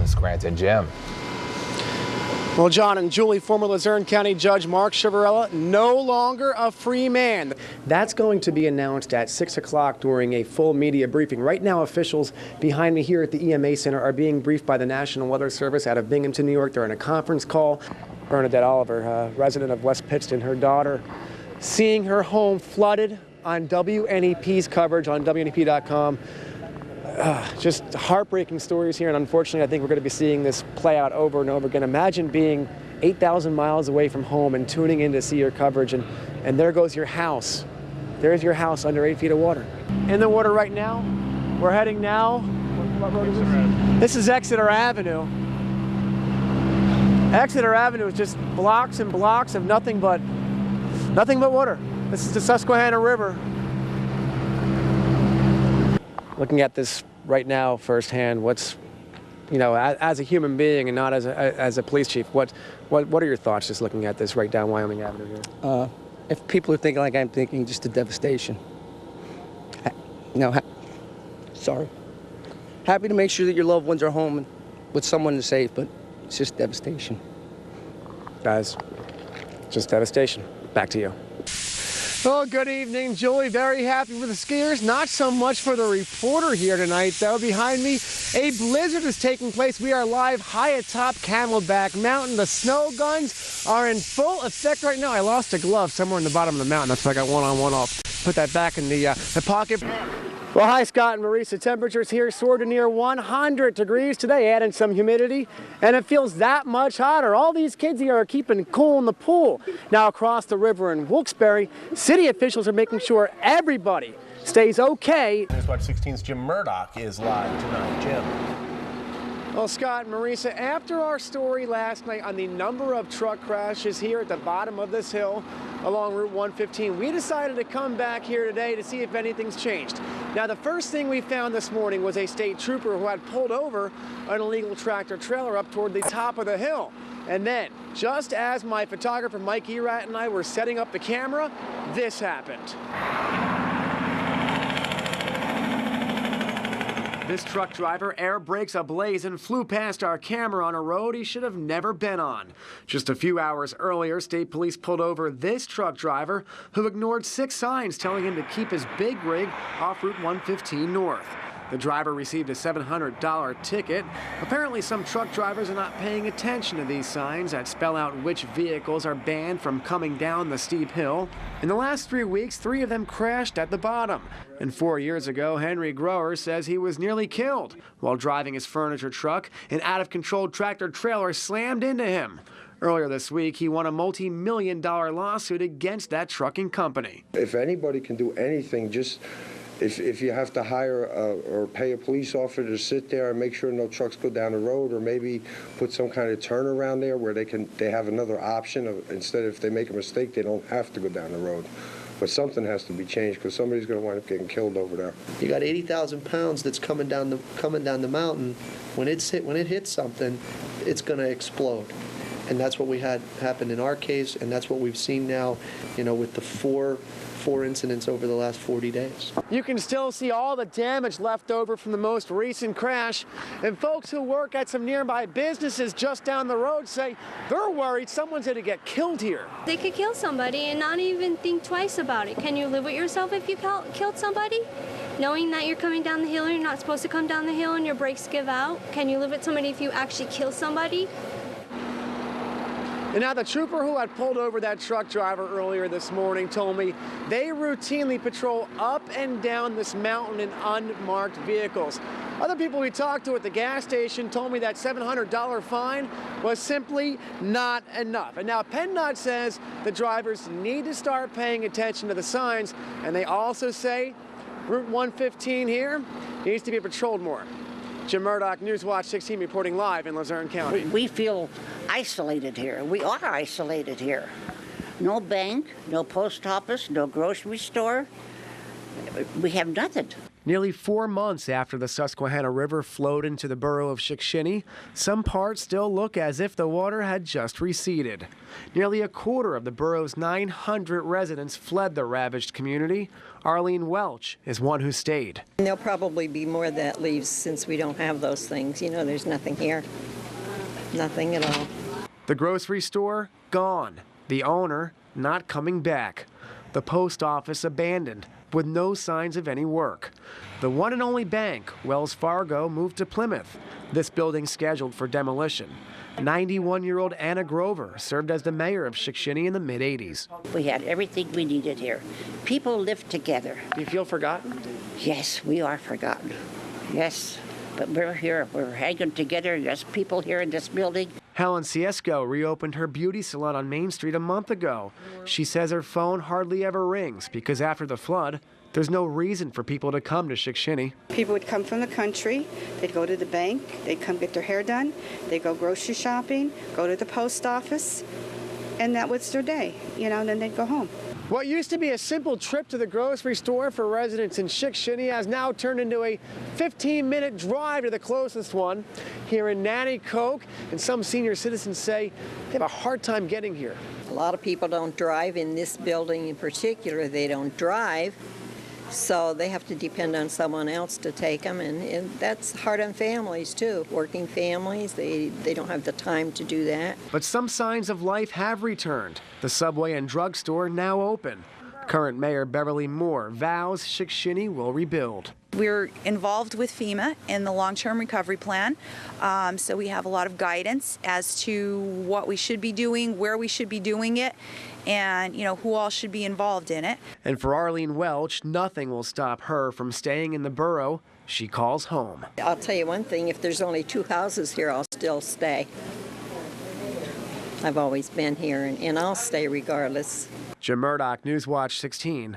Scranton. Jim. Well, John and Julie, former Luzerne County Judge Mark Chiavarella, no longer a free man. That's going to be announced at 6 o'clock during a full media briefing. Right now, officials behind me here at the EMA Center are being briefed by the National Weather Service out of Binghamton, New York. They're in a conference call. Bernadette Oliver, resident of West Pittston, her daughter, seeing her home flooded on WNEP's coverage on WNEP.com. Just heartbreaking stories here, and unfortunately I think we're going to be seeing this play out over and over again. Imagine being 8,000 miles away from home and tuning in to see your coverage, and there goes your house. There's your house under 8 feet of water. In the water right now. We're heading now. What road is this? This is Exeter Avenue. Exeter Avenue is just blocks and blocks of nothing but water. This is the Susquehanna River. Looking at this right now firsthand, what's, as a human being and not as a police chief, what are your thoughts just looking at this right down Wyoming Avenue here? If people are thinking like I'm thinking, just a devastation. Sorry. Happy to make sure that your loved ones are home and with someone safe, but it's just devastation. Guys, just devastation. Back to you. Oh, good evening, Julie. Very happy for the skiers. Not so much for the reporter here tonight, though. Behind me, a blizzard is taking place. We are live high atop Camelback Mountain. The snow guns are in full effect right now. I lost a glove somewhere in the bottom of the mountain. That's why I got one on, one off. Put that back in the pocket. Well, hi, Scott and Marisa. Temperatures here soared to near 100 degrees today, adding some humidity, and it feels that much hotter. All these kids here are keeping cool in the pool. Now, across the river in Wilkes-Barre, city officials are making sure everybody stays okay. News Watch 16's Jim Murdoch is live tonight. Jim. Well, Scott and Marisa, after our story last night on the number of truck crashes here at the bottom of this hill along Route 115, we decided to come back here today to see if anything's changed. Now, the first thing we found this morning was a state trooper who had pulled over an illegal tractor trailer up toward the top of the hill. And then, just as my photographer Mike Erat and I were setting up the camera, this happened. This truck driver air brakes ablaze and flew past our camera on a road he should have never been on. Just a few hours earlier, state police pulled over this truck driver who ignored 6 signs telling him to keep his big rig off Route 115 North. The driver received a $700 ticket. Apparently, some truck drivers are not paying attention to these signs that spell out which vehicles are banned from coming down the steep hill. In the last 3 weeks, 3 of them crashed at the bottom. And 4 years ago, Henry Grower says he was nearly killed while driving his furniture truck. An out-of-control tractor trailer slammed into him. Earlier this week, he won a multi-million-dollar lawsuit against that trucking company. If anybody can do anything, just if you have to hire or pay a police officer to sit there and make sure no trucks go down the road, or maybe put some kind of turnaround there where they have another option of, instead if they make a mistake, they don't have to go down the road. But something has to be changed because somebody's going to wind up getting killed over there. You got 80,000 pounds that's coming down the mountain. When it hits something, it's going to explode. And that's what we had happen in our case, and that's what we've seen now, with the four incidents over the last 40 days. You can still see all the damage left over from the most recent crash, and folks who work at some nearby businesses just down the road say they're worried someone's going to get killed here. They could kill somebody and not even think twice about it. Can you live with yourself if you killed somebody? Knowing that you're coming down the hill and you're not supposed to come down the hill and your brakes give out? Can you live with somebody if you actually kill somebody? And now the trooper who had pulled over that truck driver earlier this morning told me they routinely patrol up and down this mountain in unmarked vehicles. Other people we talked to at the gas station told me that $700 fine was simply not enough. And now PennDOT says the drivers need to start paying attention to the signs, and they also say Route 115 here needs to be patrolled more. Jim Murdoch, News Watch 16, reporting live in Luzerne County. We feel isolated here. We are isolated here. No bank, no post office, no grocery store. We have nothing. Nearly 4 months after the Susquehanna River flowed into the borough of Shikshini, some parts still look as if the water had just receded. Nearly a quarter of the borough's 900 residents fled the ravaged community. Arlene Welch is one who stayed. There'll probably be more that leaves since we don't have those things. You know, there's nothing here. Nothing at all. The grocery store, gone. The owner, not coming back. The post office abandoned, with no signs of any work. The one and only bank, Wells Fargo, moved to Plymouth. This building scheduled for demolition. 91-year-old Anna Grover served as the mayor of Shikshini in the mid-'80s. We had everything we needed here. People lived together. Do you feel forgotten? Yes, we are forgotten. Yes, but we're here. We're hanging together. There's people here in this building. Helen Ciesco reopened her beauty salon on Main Street a month ago. She says her phone hardly ever rings because after the flood, there's no reason for people to come to Shikshini. People would come from the country, they'd go to the bank, they'd come get their hair done, they'd go grocery shopping, go to the post office, and that was their day, you know, and then they'd go home. What used to be a simple trip to the grocery store for residents in Shikshini has now turned into a 15-minute drive to the closest one here in Nanticoke, and some senior citizens say they have a hard time getting here. A lot of people don't drive in this building in particular. They don't drive, so they have to depend on someone else to take them, and that's hard on families too. Working families, they don't have the time to do that. But some signs of life have returned. The Subway and drugstore now open. Current Mayor Beverly Moore vows Shikshini will rebuild. We're involved with FEMA in the long-term recovery plan, so we have a lot of guidance as to what we should be doing, where we should be doing it, and who all should be involved in it. And for Arlene Welch, nothing will stop her from staying in the borough she calls home. I'll tell you one thing, if there's only 2 houses here, I'll still stay. I've always been here, and I'll stay regardless. Jim Murdoch, Newswatch 16.